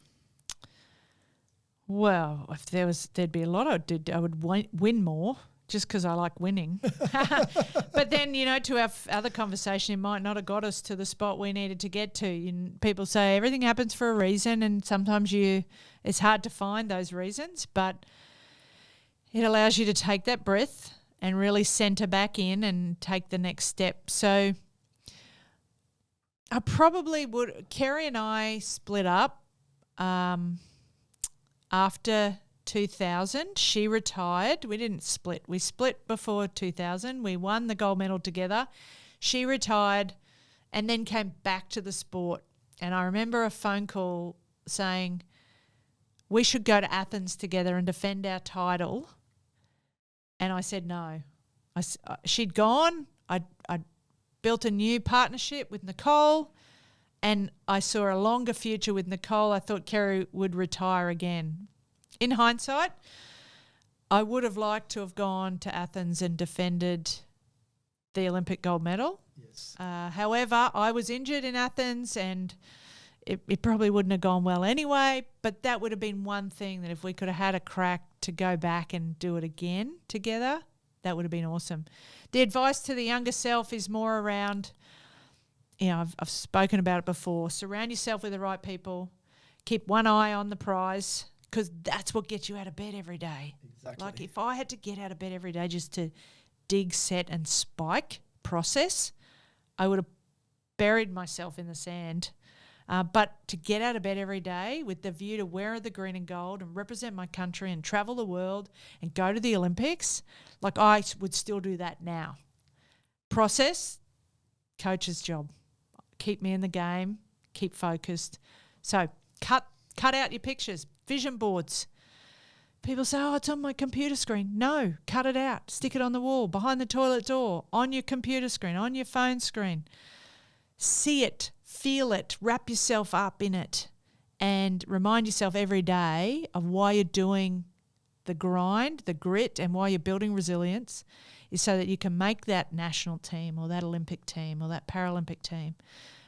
Well, if there'd be a lot I would win more, just because I like winning. But then, to our other conversation, it might not have got us to the spot we needed to get to. People say everything happens for a reason, and sometimes it's hard to find those reasons, but it allows you to take that breath and really centre back in and take the next step. So I probably would. Kerry and I split up after 2000. She retired. We didn't split. We split before 2000. We won the gold medal together. She retired and then came back to the sport. And I remember a phone call saying we should go to Athens together and defend our title. And I said no. She'd gone. I'd built a new partnership with Nicole, and I saw a longer future with Nicole. I thought Kerry would retire again. In hindsight, I would have liked to have gone to Athens and defended the Olympic gold medal. Yes. However, I was injured in Athens, and it probably wouldn't have gone well anyway, but that would have been one thing that if we could have had a crack to go back and do it again together, that would have been awesome. The advice to the younger self is more around, I've spoken about it before, surround yourself with the right people, keep one eye on the prize, because that's what gets you out of bed every day. Exactly. Like if I had to get out of bed every day just to dig, set and spike process, I would have buried myself in the sand. But to get out of bed every day with the view to wear the green and gold and represent my country and travel the world and go to the Olympics, like I would still do that now. Process, coach's job. Keep me in the game, keep focused. So cut out your pictures, vision boards. People say, oh, it's on my computer screen. No, cut it out. Stick it on the wall, behind the toilet door, on your computer screen, on your phone screen. See it, feel it, wrap yourself up in it, and remind yourself every day of why you're doing the grind, the grit, and why you're building resilience is so that you can make that national team or that Olympic team or that Paralympic team,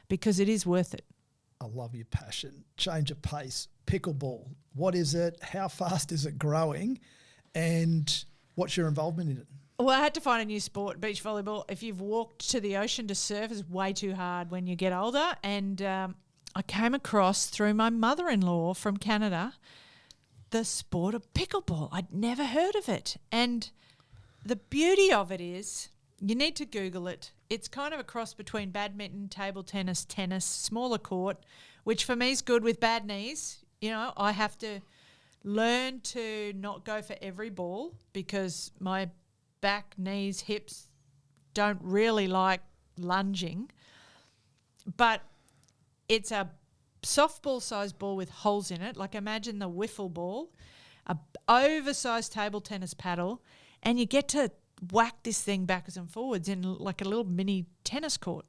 because it is worth it. I love your passion. Change of pace, pickleball. What is it? How fast is it growing? And what's your involvement in it? Well, I had to find a new sport, beach volleyball. If you've walked to the ocean to surf, it's way too hard when you get older. And I came across, through my mother-in-law from Canada, the sport of pickleball. I'd never heard of it. And the beauty of it is, you need to Google it. it's kind of a cross between badminton, table tennis, smaller court, which for me is good with bad knees. You know, I have to learn to not go for every ball because my back, knees, hips don't really like lunging. But it's a softball-sized ball with holes in it. Like imagine the wiffle ball, a oversized table tennis paddle, and you get to whack this thing backwards and forwards in like a little mini tennis court.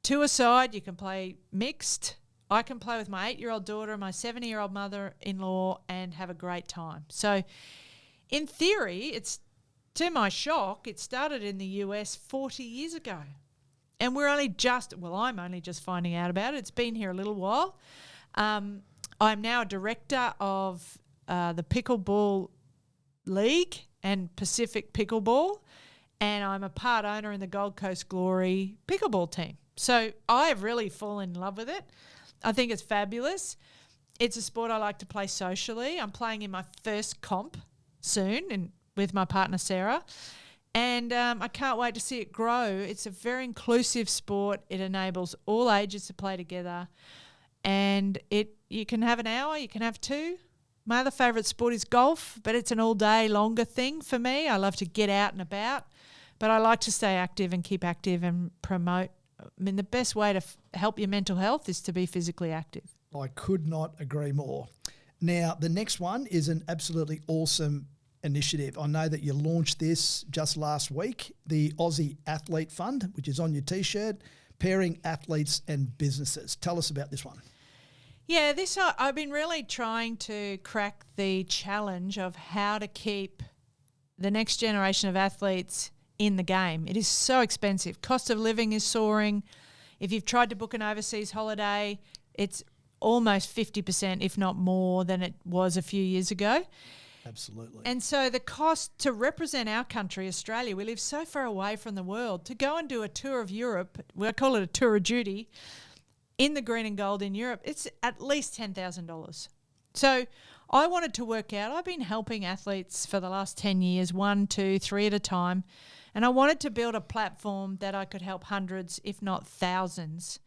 Two aside, you can play mixed. I can play with my 8-year-old daughter and my 70-year-old mother-in-law and have a great time. So in theory, it's, to my shock, it started in the US 40 years ago. And we're only just, well, I'm only just finding out about it. It's been here a little while. I'm now a director of the Pickleball League and Pacific Pickleball, and I'm a part owner in the Gold Coast Glory Pickleball team. So I have really fallen in love with it. I think it's fabulous. It's a sport I like to play socially. I'm playing in my first comp soon with my partner Sarah. And I can't wait to see it grow. It's a very inclusive sport. It enables all ages to play together. And you can have an hour, you can have 2. My other favourite sport is golf, but it's an all-day longer thing for me. I love to get out and about, but I like to stay active and keep active and promote. I mean, the best way to help your mental health is to be physically active. I could not agree more. Now, the next one is an absolutely awesome initiative. I know that you launched this just last week, the Aussie Athlete Fund, which is on your T-shirt, pairing athletes and businesses. Tell us about this one. Yeah, I've been really trying to crack the challenge of how to keep the next generation of athletes in the game. It is so expensive. Cost of living is soaring. If you've tried to book an overseas holiday, it's almost 50%, if not more, than it was a few years ago. Absolutely. And so the cost to represent our country, Australia, we live so far away from the world, to go and do a tour of Europe, I call it a tour of duty, in the green and gold in Europe, it's at least $10,000. So I wanted to work out, I've been helping athletes for the last 10 years, 1, 2, 3 at a time, and I wanted to build a platform that I could help hundreds, if not thousands.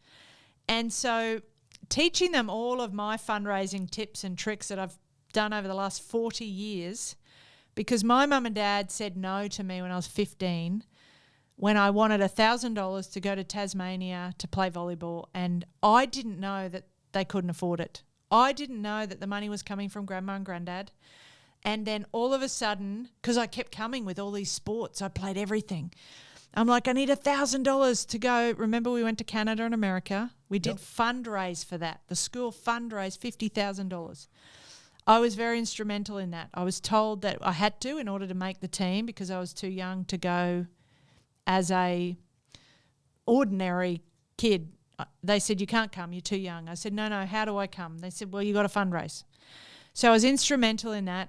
And so teaching them all of my fundraising tips and tricks that I've done over the last 40 years, because my mum and dad said no to me when I was 15 when I wanted $1,000 to go to Tasmania to play volleyball, and I didn't know that they couldn't afford it. I didn't know that the money was coming from grandma and granddad. And then all of a sudden, because I kept coming with all these sports, I played everything. I'm like, I need $1,000 to go. Remember, we went to Canada and America. We did fundraise for that. The school fundraised $50,000. I was very instrumental in that. I was told that I had to in order to make the team because I was too young to go as a ordinary kid. They said, you can't come, you're too young. I said, no, how do I come? They said, well, you got to fundraise. So I was instrumental in that.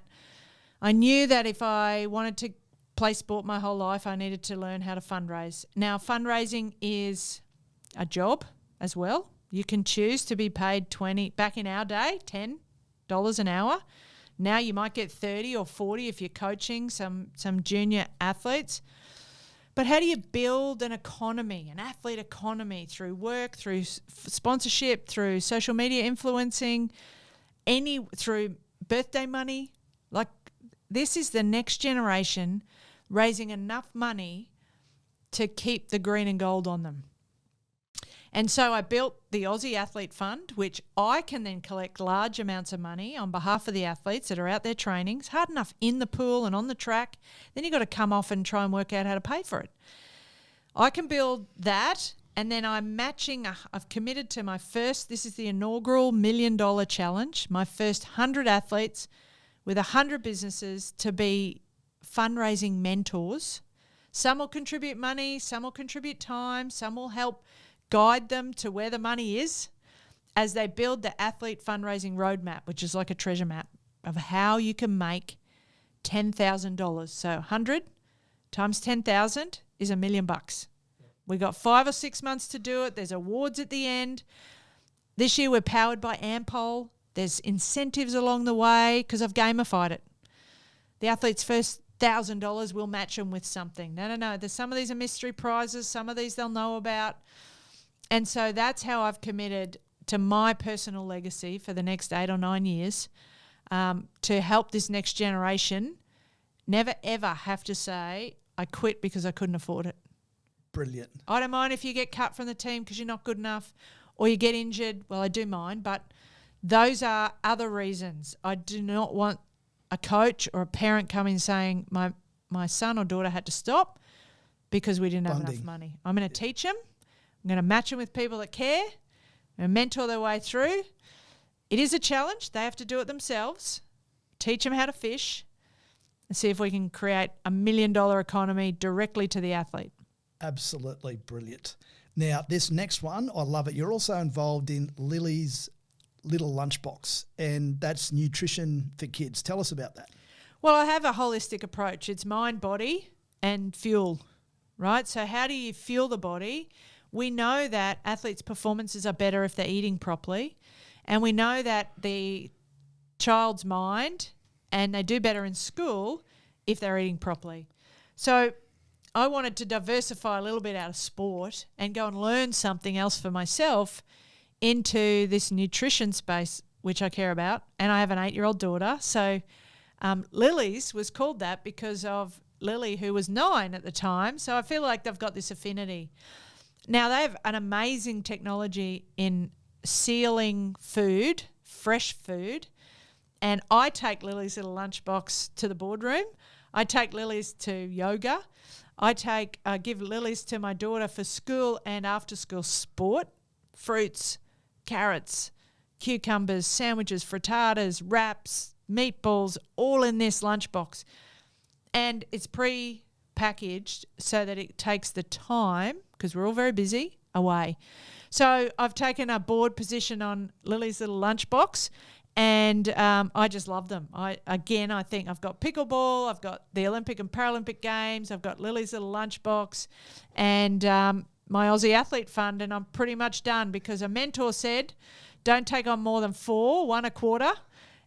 I knew that if I wanted to play sport my whole life, I needed to learn how to fundraise. Now, fundraising is a job as well. You can choose to be paid back in our day, $10 an hour. Now you might get 30 or 40 if you're coaching some junior athletes. But how do you build an economy, an athlete economy, through work, through sponsorship, through social media influencing, through birthday money? Like, this is the next generation raising enough money to keep the green and gold on them. And so I built the Aussie Athlete Fund, which I can then collect large amounts of money on behalf of the athletes that are out there training. It's hard enough in the pool and on the track. Then you've got to come off and try and work out how to pay for it. I can build that, and then I'm matching. I've committed to this is the inaugural $1 million challenge, my first 100 athletes with 100 businesses to be fundraising mentors. Some will contribute money, some will contribute time, some will help guide them to where the money is as they build the athlete fundraising roadmap, which is like a treasure map of how you can make $10,000. So 100 times 10,000 is $1 million. We got 5 or 6 months to do it. There's awards at the end. This year we're powered by Ampol. There's incentives along the way because I've gamified it. The athlete's first $1,000, we'll match them with something. No. There's some of these are mystery prizes. Some of these they'll know about. And so that's how I've committed to my personal legacy for the next 8 or 9 years, to help this next generation never, ever have to say, I quit because I couldn't afford it. Brilliant. I don't mind if you get cut from the team because you're not good enough or you get injured. Well, I do mind, but those are other reasons. I do not want a coach or a parent coming saying my son or daughter had to stop because we didn't have enough money. I'm going to teach them. I'm going to match them with people that care and mentor their way through. It is a challenge. They have to do it themselves. Teach them how to fish and see if we can create $1 million economy directly to the athlete. Absolutely brilliant. Now, this next one, I love it. You're also involved in Lily's Little Lunchbox, and that's nutrition for kids. Tell us about that. Well, I have a holistic approach. It's mind, body, and fuel, right? So how do you fuel the body? We know that athletes' performances are better if they're eating properly, and we know that the child's mind, and they do better in school if they're eating properly. So I wanted to diversify a little bit out of sport and go and learn something else for myself into this nutrition space, which I care about. And I have an 8-year-old daughter. So Lily's was called that because of Lily, who was 9 at the time. So I feel like they've got this affinity. Now, they have an amazing technology in sealing food, fresh food. And I take Lily's little lunchbox to the boardroom. I take Lily's to yoga. I give Lily's to my daughter for school and after school sport, fruits, carrots, cucumbers, sandwiches, frittatas, wraps, meatballs, all in this lunchbox. And it's pre-packaged so that it takes the time, because we're all very busy, away. So I've taken a board position on Lily's little lunchbox, and I just love them. I think I've got pickleball, I've got the Olympic and Paralympic Games, I've got Lily's little lunchbox, and my Aussie Athlete Fund, and I'm pretty much done because a mentor said, don't take on more than 4, 1 a quarter,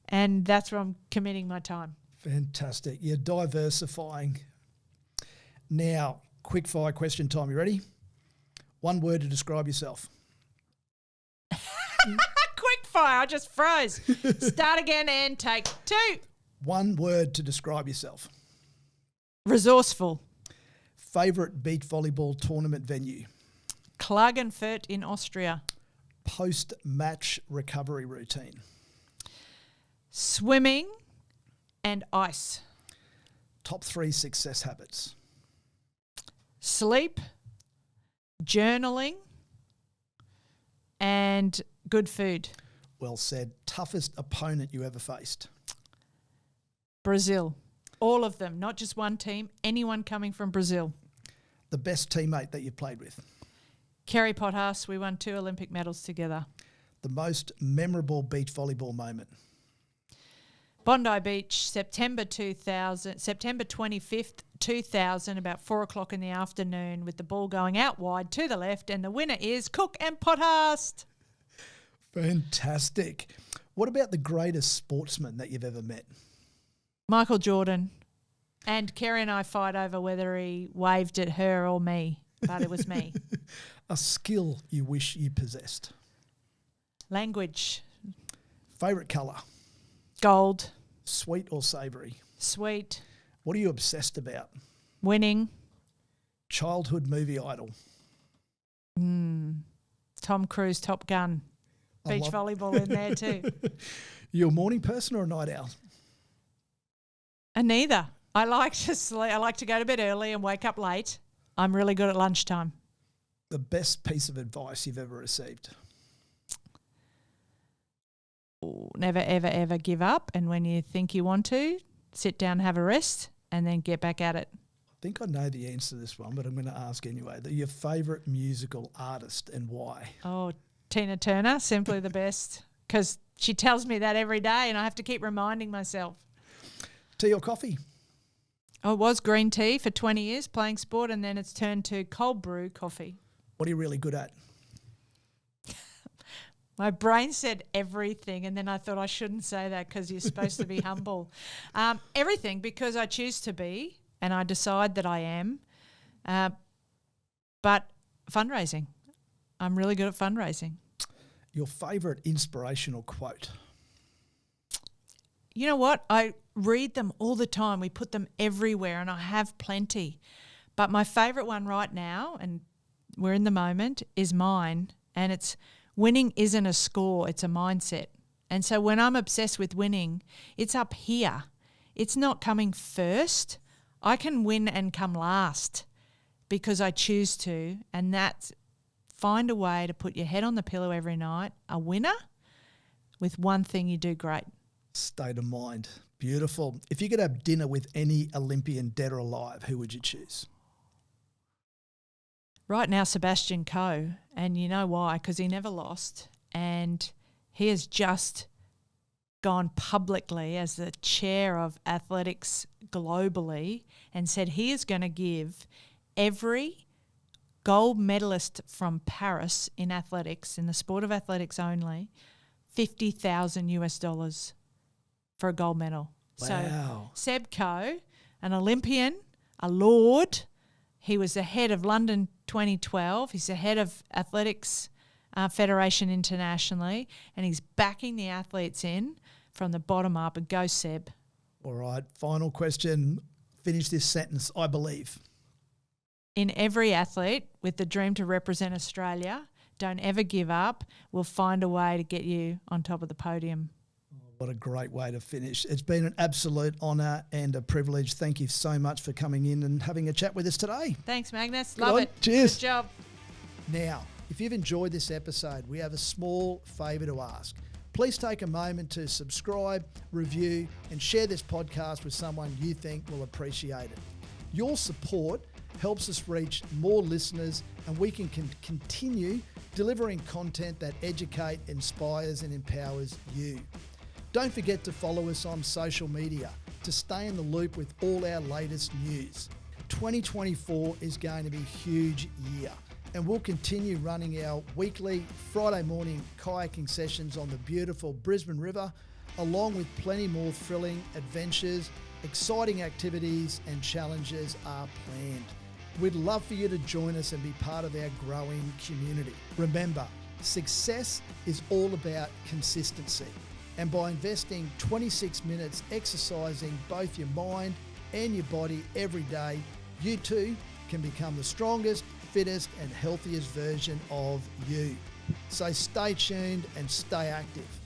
and that's where I'm committing my time. Fantastic. You're diversifying. Now, quick fire question time. You ready? 1 word to describe yourself. Quick fire. I just froze. Start again and take 2. 1 word to describe yourself. Resourceful. Favourite beach volleyball tournament venue? Klagenfurt in Austria. Post-match recovery routine? Swimming and ice. Top 3 success habits? Sleep, journaling, and good food. Well said. Toughest opponent you ever faced? Brazil. All of them, not just one team, anyone coming from Brazil. The best teammate that you've played with? Kerry Potthast. We won 2 Olympic medals together. The most memorable beach volleyball moment? Bondi Beach, September 25th, 2000, about 4 o'clock in the afternoon, with the ball going out wide to the left, and the winner is Cook and Potthast. Fantastic. What about the greatest sportsman that you've ever met? Michael Jordan. And Kerry and I fight over whether he waved at her or me, but it was me. A skill you wish you possessed? Language. Favourite colour? Gold. Sweet or savoury? Sweet. What are you obsessed about? Winning. Childhood movie idol? Tom Cruise, Top Gun. Beach volleyball in there too. You a morning person or a night owl? And neither. I like to sleep. I like to go to bed early and wake up late. I'm really good at lunchtime. The best piece of advice you've ever received? Never, ever, ever give up. And when you think you want to, sit down, have a rest, and then get back at it. I think I know the answer to this one, but I'm going to ask anyway. Your favourite musical artist and why? Oh, Tina Turner, simply the best, because she tells me that every day and I have to keep reminding myself. Tea or coffee? Oh, it was green tea for 20 years playing sport, and then it's turned to cold brew coffee. What are you really good at? My brain said everything, and then I thought I shouldn't say that because you're supposed to be humble. Everything, because I choose to be, and I decide that I am. But fundraising. I'm really good at fundraising. Your favourite inspirational quote? You know what? I read them all the time. We put them everywhere, and I have plenty. But my favourite one right now, and we're in the moment, is mine, and it's winning isn't a score, it's a mindset. And so when I'm obsessed with winning, it's up here. It's not coming first. I can win and come last because I choose to, and that's find a way to put your head on the pillow every night, a winner, with one thing you do great. State of mind. Beautiful. If you could have dinner with any Olympian, dead or alive, who would you choose? Right now, Sebastian Coe, and you know why? Because he never lost, and he has just gone publicly as the chair of athletics globally and said he is going to give every gold medalist from Paris in athletics, in the sport of athletics only, $50,000 for a gold medal. Wow. So Seb Coe, an Olympian, a Lord. He was the head of London 2012. He's the head of Athletics Federation internationally, and he's backing the athletes in from the bottom up. And go, Seb. All right, final question. Finish this sentence, I believe. In every athlete with the dream to represent Australia, don't ever give up. We'll find a way to get you on top of the podium. What a great way to finish. It's been an absolute honour and a privilege. Thank you so much for coming in and having a chat with us today. Thanks, Magnus. Good Love on. it. Cheers. Good job. Now, if you've enjoyed this episode, we have a small favour to ask. Please take a moment to subscribe, review, and share this podcast with someone you think will appreciate it. Your support helps us reach more listeners, and we can continue delivering content that educates, inspires, and empowers you. Don't forget to follow us on social media to stay in the loop with all our latest news. 2024 is going to be a huge year, and we'll continue running our weekly Friday morning kayaking sessions on the beautiful Brisbane River, along with plenty more thrilling adventures, exciting activities and challenges are planned. We'd love for you to join us and be part of our growing community. Remember, success is all about consistency. And by investing 26 minutes exercising both your mind and your body every day, you too can become the strongest, fittest and healthiest version of you. So stay tuned and stay active.